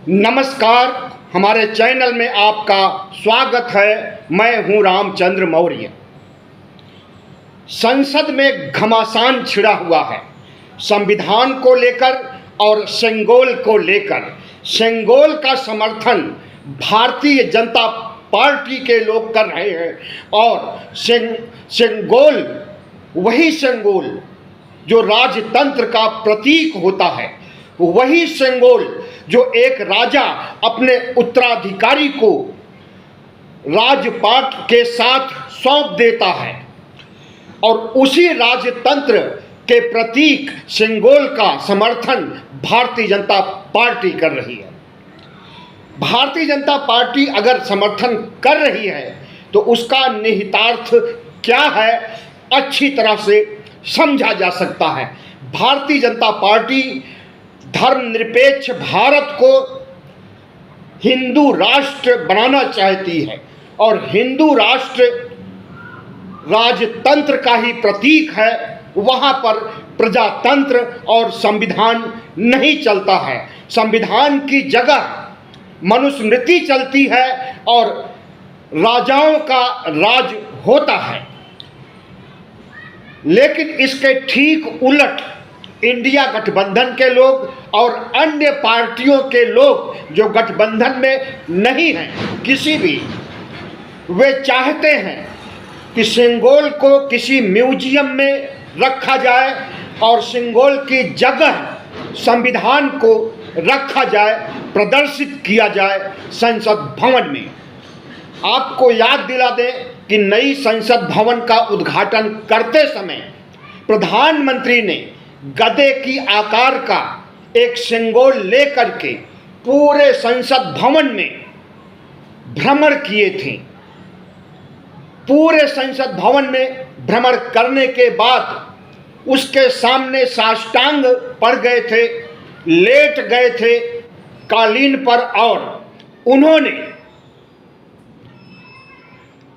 नमस्कार, हमारे चैनल में आपका स्वागत है। मैं हूं रामचंद्र मौर्य। संसद में घमासान छिड़ा हुआ है संविधान को लेकर और सेंगोल को लेकर। सेंगोल का समर्थन भारतीय जनता पार्टी के लोग कर रहे हैं और सेंगोल वही सेंगोल जो राजतंत्र का प्रतीक होता है, वही सेंगोल जो एक राजा अपने उत्तराधिकारी को राजपाट के साथ सौंप देता है और उसी राजतंत्र के प्रतीक सेंगोल का समर्थन भारतीय जनता पार्टी कर रही है। भारतीय जनता पार्टी अगर समर्थन कर रही है तो उसका निहितार्थ क्या है, अच्छी तरह से समझा जा सकता है। भारतीय जनता पार्टी धर्मनिरपेक्ष भारत को हिंदू राष्ट्र बनाना चाहती है और हिंदू राष्ट्र राजतंत्र का ही प्रतीक है। वहाँ पर प्रजातंत्र और संविधान नहीं चलता है। संविधान की जगह मनुस्मृति चलती है और राजाओं का राज होता है। लेकिन इसके ठीक उलट इंडिया गठबंधन के लोग और अन्य पार्टियों के लोग जो गठबंधन में नहीं हैं किसी भी, वे चाहते हैं कि सेंगोल को किसी म्यूजियम में रखा जाए और सेंगोल की जगह संविधान को रखा जाए, प्रदर्शित किया जाए संसद भवन में। आपको याद दिला दें कि नई संसद भवन का उद्घाटन करते समय प्रधानमंत्री ने गधे की आकार का एक सेंगोल लेकर के पूरे संसद भवन में भ्रमण किए थे। पूरे संसद भवन में भ्रमण करने के बाद उसके सामने साष्टांग पड़ गए थे, लेट गए थे कालीन पर और उन्होंने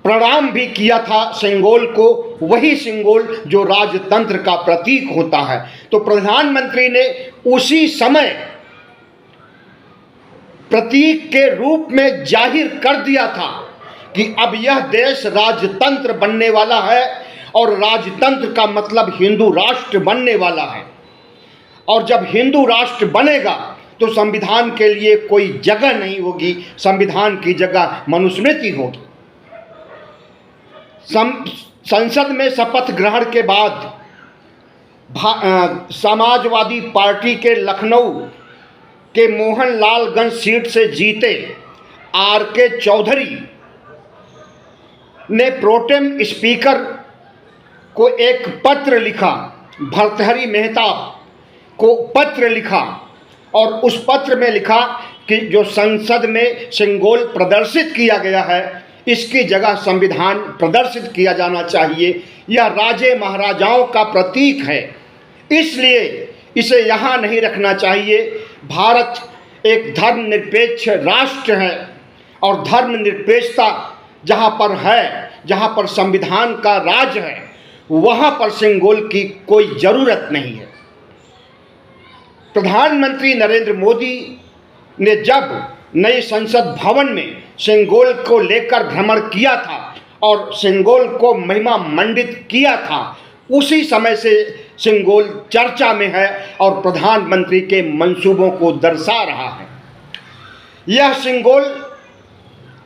प्रणाम भी किया था सेंगोल को, वही सेंगोल जो राजतंत्र का प्रतीक होता है। तो प्रधानमंत्री ने उसी समय प्रतीक के रूप में जाहिर कर दिया था कि अब यह देश राजतंत्र बनने वाला है और राजतंत्र का मतलब हिंदू राष्ट्र बनने वाला है। और जब हिंदू राष्ट्र बनेगा तो संविधान के लिए कोई जगह नहीं होगी, संविधान की जगह मनुस्मृति होगी। संसद में शपथ ग्रहण के बाद समाजवादी पार्टी के लखनऊ के मोहनलालगंज सीट से जीते आर.के. चौधरी ने प्रोटेम स्पीकर को एक पत्र लिखा, भर्तृहरि मेहताब को पत्र लिखा और उस पत्र में लिखा कि जो संसद में सेंगोल प्रदर्शित किया गया है इसकी जगह संविधान प्रदर्शित किया जाना चाहिए। यह राजे महाराजाओं का प्रतीक है, इसलिए इसे यहाँ नहीं रखना चाहिए। भारत एक धर्मनिरपेक्ष राष्ट्र है और धर्मनिरपेक्षता जहाँ पर है, जहाँ पर संविधान का राज है, वहाँ पर सेंगोल की कोई ज़रूरत नहीं है। प्रधानमंत्री नरेंद्र मोदी ने जब नई संसद भवन में सेंगोल को लेकर भ्रमण किया था और सेंगोल को महिमा मंडित किया था, उसी समय से सेंगोल चर्चा में है और प्रधानमंत्री के मंसूबों को दर्शा रहा है। यह सेंगोल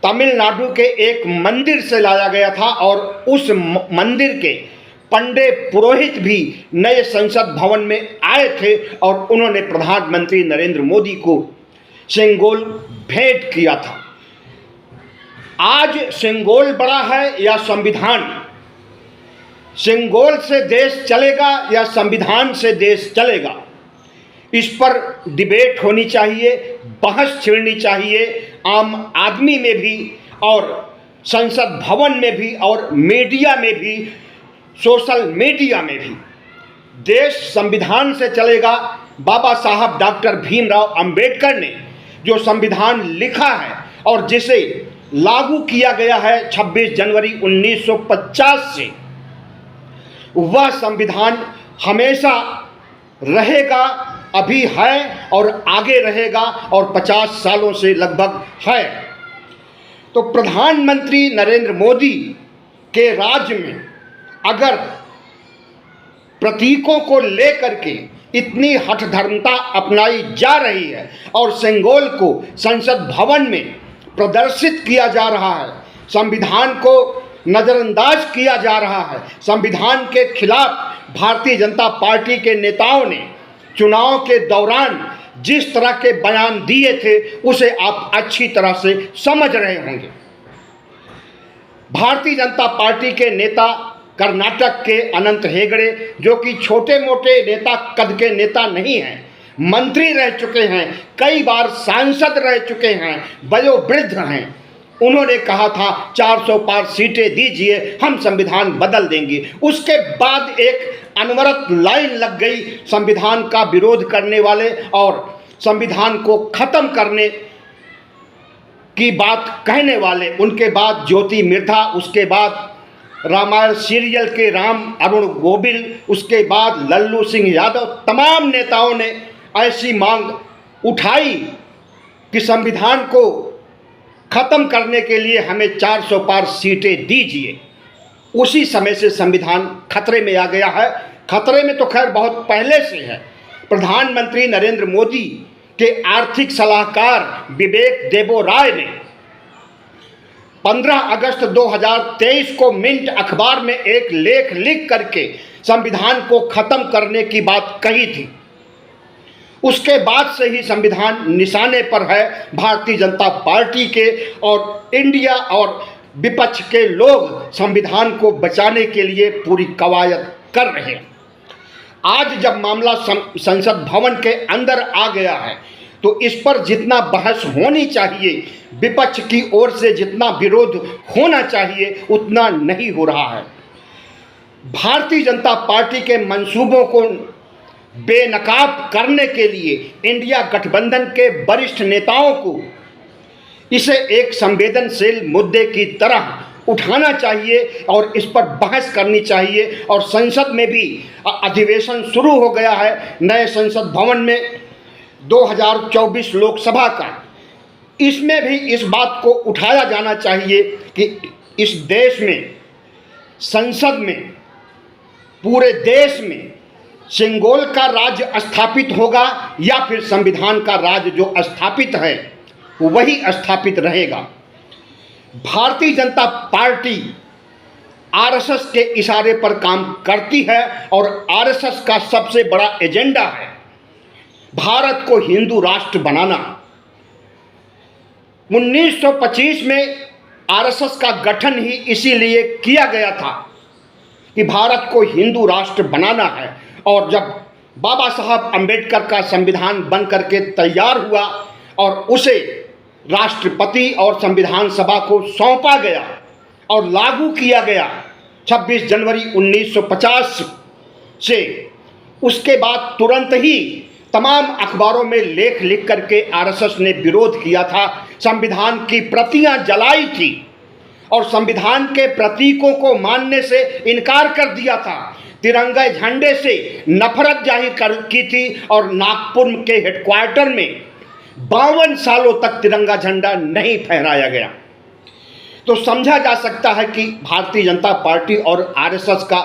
तमिलनाडु के एक मंदिर से लाया गया था और उस मंदिर के पंडे पुरोहित भी नए संसद भवन में आए थे और उन्होंने प्रधानमंत्री नरेंद्र मोदी को सेंगोल भेंट किया था। आज सेंगोल बड़ा है या संविधान? सेंगोल से देश चलेगा या संविधान से देश चलेगा? इस पर डिबेट होनी चाहिए, बहस छिड़नी चाहिए, आम आदमी में भी और संसद भवन में भी और मीडिया में भी, सोशल मीडिया में भी। देश संविधान से चलेगा। बाबा साहब डॉक्टर भीमराव अंबेडकर ने जो संविधान लिखा है और जिसे लागू किया गया है 26 जनवरी 1950 से, वह संविधान हमेशा रहेगा अभी है और आगे रहेगा और 50 सालों से लगभग है। तो प्रधानमंत्री नरेंद्र मोदी के राज्य में अगर प्रतीकों को लेकर के इतनी हठधर्मता अपनाई जा रही है और सिंगोल को संसद भवन में प्रदर्शित किया जा रहा है, संविधान को नज़रअंदाज किया जा रहा है, संविधान के खिलाफ भारतीय जनता पार्टी के नेताओं ने चुनाव के दौरान जिस तरह के बयान दिए थे उसे आप अच्छी तरह से समझ रहे होंगे। भारतीय जनता पार्टी के नेता कर्नाटक के अनंत हेगड़े, जो कि छोटे मोटे नेता कद के नेता नहीं हैं, मंत्री रह चुके हैं, कई बार सांसद रह चुके हैं, वयोवृद्ध हैं, उन्होंने कहा था 400 पार सीटें दीजिए, हम संविधान बदल देंगे। उसके बाद एक अनवरत लाइन लग गई संविधान का विरोध करने वाले और संविधान को खत्म करने की बात कहने वाले। उनके बाद ज्योति मिर्धा, उसके बाद रामायण सीरियल के राम अरुण गोविल, उसके बाद लल्लू सिंह यादव, तमाम नेताओं ने ऐसी मांग उठाई कि संविधान को खत्म करने के लिए हमें 400 पार सीटें दीजिए। उसी समय से संविधान खतरे में आ गया है। खतरे में तो खैर बहुत पहले से है। प्रधानमंत्री नरेंद्र मोदी के आर्थिक सलाहकार विवेक देबोराय ने 15 अगस्त 2023 को मिंट अखबार में एक लेख लिख करके संविधान को खत्म करने की बात कही थी। उसके बाद से ही संविधान निशाने पर है। भारतीय जनता पार्टी के और इंडिया और विपक्ष के लोग संविधान को बचाने के लिए पूरी कवायद कर रहे हैं। आज जब मामला संसद भवन के अंदर आ गया है तो इस पर जितना बहस होनी चाहिए, विपक्ष की ओर से जितना विरोध होना चाहिए, उतना नहीं हो रहा है। भारतीय जनता पार्टी के मंसूबों को बेनकाब करने के लिए इंडिया गठबंधन के वरिष्ठ नेताओं को इसे एक संवेदनशील मुद्दे की तरह उठाना चाहिए और इस पर बहस करनी चाहिए। और संसद में भी अधिवेशन शुरू हो गया है, नए संसद भवन में 2024 लोकसभा का, इसमें भी इस बात को उठाया जाना चाहिए कि इस देश में, संसद में, पूरे देश में सिंगोल का राज्य स्थापित होगा या फिर संविधान का राज्य जो स्थापित है वही स्थापित रहेगा। भारतीय जनता पार्टी आरएसएस के इशारे पर काम करती है और आरएसएस का सबसे बड़ा एजेंडा है भारत को हिंदू राष्ट्र बनाना। 1925 में आरएसएस का गठन ही इसीलिए किया गया था कि भारत को हिंदू राष्ट्र बनाना है। और जब बाबा साहब अंबेडकर का संविधान बन करके तैयार हुआ और उसे राष्ट्रपति और संविधान सभा को सौंपा गया और लागू किया गया 26 जनवरी 1950 से, उसके बाद तुरंत ही तमाम अखबारों में लेख लिख करके आरएसएस ने विरोध किया था, संविधान की प्रतियां जलाई थी और संविधान के प्रतीकों को मानने से इनकार कर दिया था, तिरंगे झंडे से नफरत जाहिर की थी और नागपुर के हेडक्वार्टर में 52 सालों तक तिरंगा झंडा नहीं फहराया गया। तो समझा जा सकता है कि भारतीय जनता पार्टी और आरएसएस का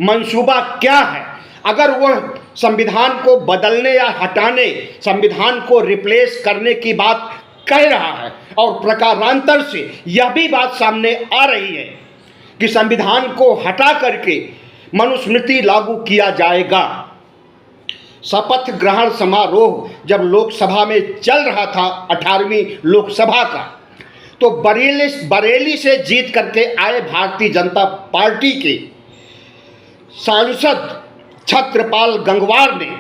मंसूबा क्या है। अगर वह संविधान को बदलने या हटाने, संविधान को रिप्लेस करने की बात कह रहा है और प्रकारांतर से यह भी बात सामने आ रही है कि संविधान को हटा करके मनुस्मृति लागू किया जाएगा। शपथ ग्रहण समारोह जब लोकसभा में चल रहा था 18वीं लोकसभा का, तो बरेली से जीत करके आए भारतीय जनता पार्टी के सांसद छत्रपाल गंगवार ने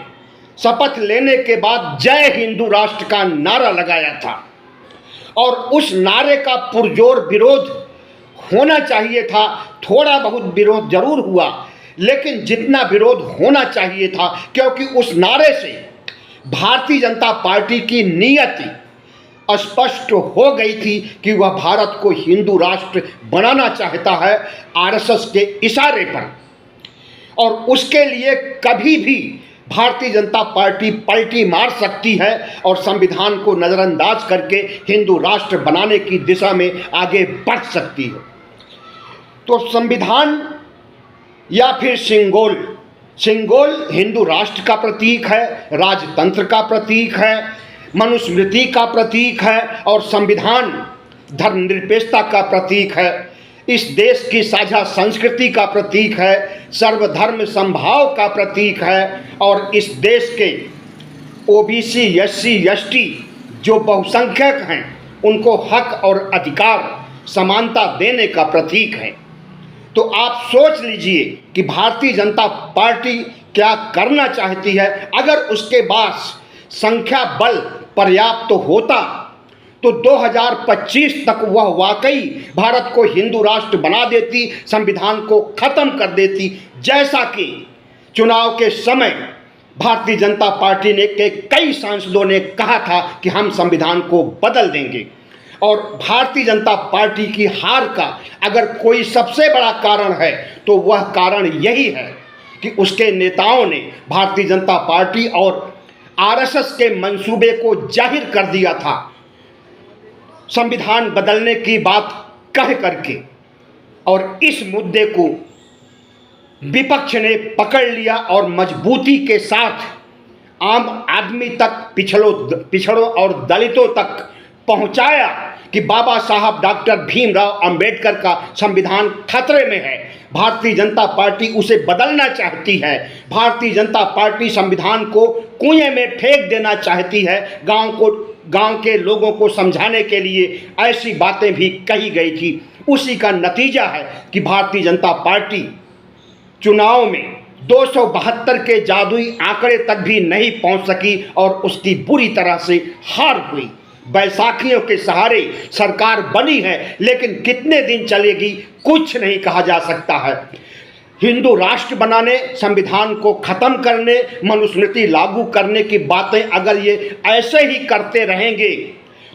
शपथ लेने के बाद जय हिंदू राष्ट्र का नारा लगाया था और उस नारे का पुरजोर विरोध होना चाहिए था। थोड़ा बहुत विरोध जरूर हुआ, लेकिन जितना विरोध होना चाहिए था, क्योंकि उस नारे से भारतीय जनता पार्टी की नीयति स्पष्ट हो गई थी कि वह भारत को हिंदू राष्ट्र बनाना चाहता है आरएसएस के इशारे पर। और उसके लिए कभी भी भारतीय जनता पार्टी पलटी मार सकती है और संविधान को नज़रअंदाज करके हिंदू राष्ट्र बनाने की दिशा में आगे बढ़ सकती है। तो संविधान या फिर सिंगोल हिंदू राष्ट्र का प्रतीक है, राजतंत्र का प्रतीक है, मनुस्मृति का प्रतीक है और संविधान धर्मनिरपेक्षता का प्रतीक है, इस देश की साझा संस्कृति का प्रतीक है, सर्वधर्म समभाव का प्रतीक है और इस देश के ओबीसी, एससी, एसटी जो बहुसंख्यक हैं उनको हक और अधिकार समानता देने का प्रतीक है। तो आप सोच लीजिए कि भारतीय जनता पार्टी क्या करना चाहती है। अगर उसके पास संख्या बल पर्याप्त होता तो 2025 तक वह वाकई भारत को हिंदू राष्ट्र बना देती, संविधान को खत्म कर देती, जैसा कि चुनाव के समय भारतीय जनता पार्टी ने के कई सांसदों ने कहा था कि हम संविधान को बदल देंगे। और भारतीय जनता पार्टी की हार का अगर कोई सबसे बड़ा कारण है तो वह कारण यही है कि उसके नेताओं ने भारतीय जनता पार्टी और आरएसएस के मंसूबे को जाहिर कर दिया था, संविधान बदलने की बात कह करके, और इस मुद्दे को विपक्ष ने पकड़ लिया और मजबूती के साथ आम आदमी तक, पिछड़ों और दलितों तक पहुंचाया कि बाबा साहब डॉक्टर भीमराव अंबेडकर का संविधान खतरे में है, भारतीय जनता पार्टी उसे बदलना चाहती है, भारतीय जनता पार्टी संविधान को कुएं में फेंक देना चाहती है। गांव के लोगों को समझाने के लिए ऐसी बातें भी कही गई थी। उसी का नतीजा है कि भारतीय जनता पार्टी चुनाव में 272 के जादुई आंकड़े तक भी नहीं पहुंच सकी और उसकी बुरी तरह से हार हुई। बैसाखियों के सहारे सरकार बनी है, लेकिन कितने दिन चलेगी कुछ नहीं कहा जा सकता है। हिंदू राष्ट्र बनाने, संविधान को खत्म करने, मनुस्मृति लागू करने की बातें अगर ये ऐसे ही करते रहेंगे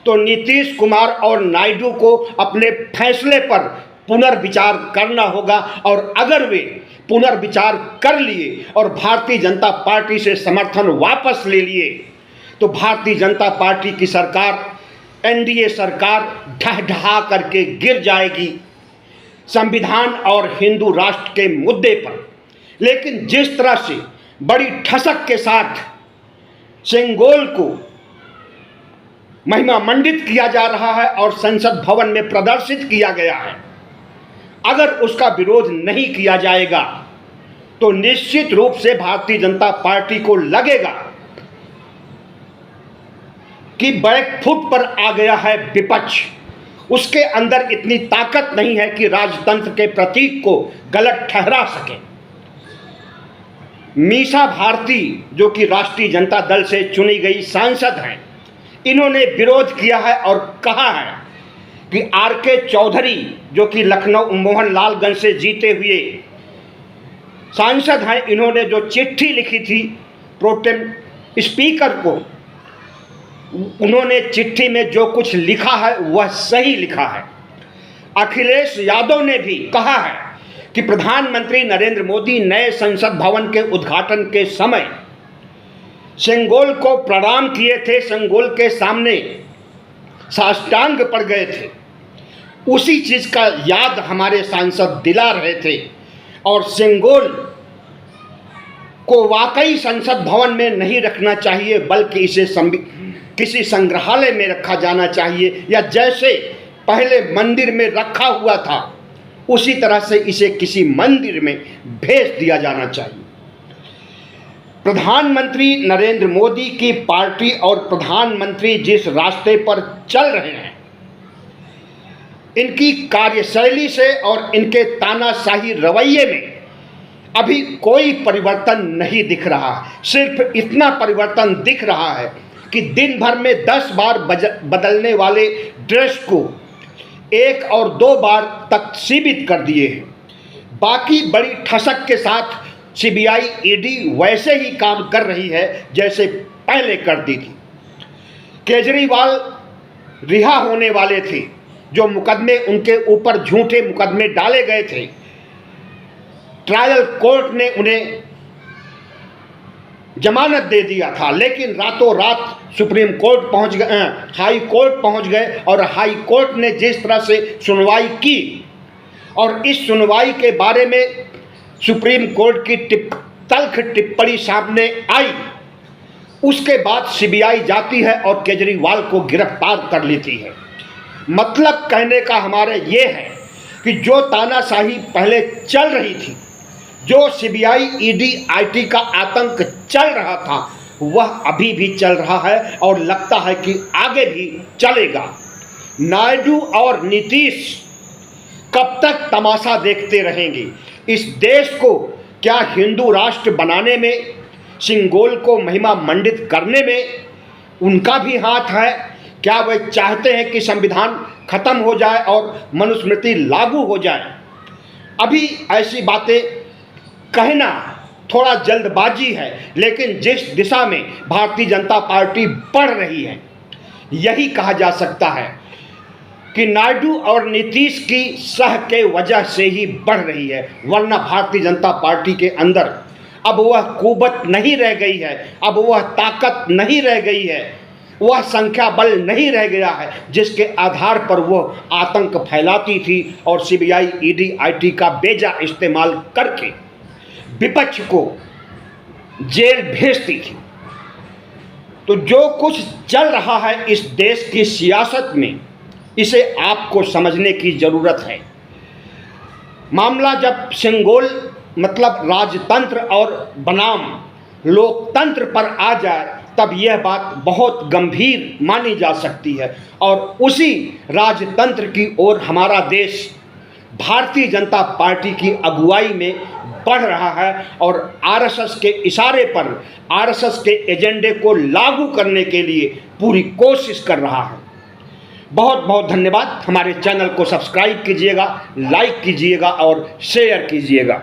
तो नीतीश कुमार और नायडू को अपने फैसले पर पुनर्विचार करना होगा। और अगर वे पुनर्विचार कर लिए और भारतीय जनता पार्टी से समर्थन वापस ले लिए तो भारतीय जनता पार्टी की सरकार, एनडीए सरकार ढह करके गिर जाएगी संविधान और हिंदू राष्ट्र के मुद्दे पर। लेकिन जिस तरह से बड़ी ठसक के साथ सिंगोल को महिमा मंडित किया जा रहा है और संसद भवन में प्रदर्शित किया गया है, अगर उसका विरोध नहीं किया जाएगा तो निश्चित रूप से भारतीय जनता पार्टी को लगेगा कि बैकफुट पर आ गया है विपक्ष। उसके अंदर इतनी ताकत नहीं है कि राजतंत्र के प्रतीक को गलत ठहरा सके। मीसा भारती जो कि राष्ट्रीय जनता दल से चुनी गई सांसद हैं, इन्होंने विरोध किया है और कहा है कि आर.के. चौधरी जो कि लखनऊ मोहनलालगंज से जीते हुए सांसद हैं, इन्होंने जो चिट्ठी लिखी थी प्रोटेम स्पीकर को, उन्होंने चिट्ठी में जो कुछ लिखा है वह सही लिखा है। अखिलेश यादव ने भी कहा है कि प्रधानमंत्री नरेंद्र मोदी नए संसद भवन के उद्घाटन के समय सिंगोल को प्रणाम किए थे, सिंगोल के सामने साष्टांग पड़ गए थे। उसी चीज का याद हमारे सांसद दिला रहे थे और सिंगोल को वाकई संसद भवन में नहीं रखना चाहिए, बल्कि इसे किसी संग्रहालय में रखा जाना चाहिए, या जैसे पहले मंदिर में रखा हुआ था उसी तरह से इसे किसी मंदिर में भेज दिया जाना चाहिए। प्रधानमंत्री नरेंद्र मोदी की पार्टी और प्रधानमंत्री जिस रास्ते पर चल रहे हैं, इनकी कार्यशैली से और इनके तानाशाही रवैये में अभी कोई परिवर्तन नहीं दिख रहा। सिर्फ इतना परिवर्तन दिख रहा है कि दिन भर में 10 बार बदलने वाले ड्रेस को 1 और 2 बार तक सीमित कर दिए हैं। बाकी बड़ी ठसक के साथ सीबीआई, ईडी वैसे ही काम कर रही है जैसे पहले करती थी। केजरीवाल रिहा होने वाले थे, जो मुकदमे उनके ऊपर झूठे मुकदमे डाले गए थे, ट्रायल कोर्ट ने उन्हें जमानत दे दिया था, लेकिन रातों रात सुप्रीम कोर्ट पहुंच गए, हाई कोर्ट पहुंच गए और हाई कोर्ट ने जिस तरह से सुनवाई की और इस सुनवाई के बारे में सुप्रीम कोर्ट की तल्ख टिप्पणी सामने आई, उसके बाद सीबीआई जाती है और केजरीवाल को गिरफ्तार कर लेती है। मतलब कहने का हमारा ये है कि जो तानाशाही पहले चल रही थी, जो सीबीआई ईडी आईटी का आतंक चल रहा था, वह अभी भी चल रहा है और लगता है कि आगे भी चलेगा। नायडू और नीतीश कब तक तमाशा देखते रहेंगे? इस देश को क्या हिंदू राष्ट्र बनाने में, सिंगोल को महिमा मंडित करने में उनका भी हाथ है? क्या वे चाहते हैं कि संविधान खत्म हो जाए और मनुस्मृति लागू हो जाए? अभी ऐसी बातें कहना थोड़ा जल्दबाजी है, लेकिन जिस दिशा में भारतीय जनता पार्टी बढ़ रही है, यही कहा जा सकता है कि नायडू और नीतीश की सह के वजह से ही बढ़ रही है, वरना भारतीय जनता पार्टी के अंदर अब वह कुवत नहीं रह गई है, अब वह ताकत नहीं रह गई है, वह संख्या बल नहीं रह गया है जिसके आधार पर वह आतंक फैलाती थी और सीबीआई ईडी आईटी का बेजा इस्तेमाल करके विपक्ष को जेल भेजती थी। तो जो कुछ चल रहा है इस देश की सियासत में, इसे आपको समझने की ज़रूरत है। मामला जब सिंगोल मतलब राजतंत्र और बनाम लोकतंत्र पर आ जाए, तब यह बात बहुत गंभीर मानी जा सकती है और उसी राजतंत्र की ओर हमारा देश भारतीय जनता पार्टी की अगुवाई में बढ़ रहा है और आरएसएस के इशारे पर आरएसएस के एजेंडे को लागू करने के लिए पूरी कोशिश कर रहा है। बहुत बहुत धन्यवाद। हमारे चैनल को सब्सक्राइब कीजिएगा, लाइक कीजिएगा और शेयर कीजिएगा।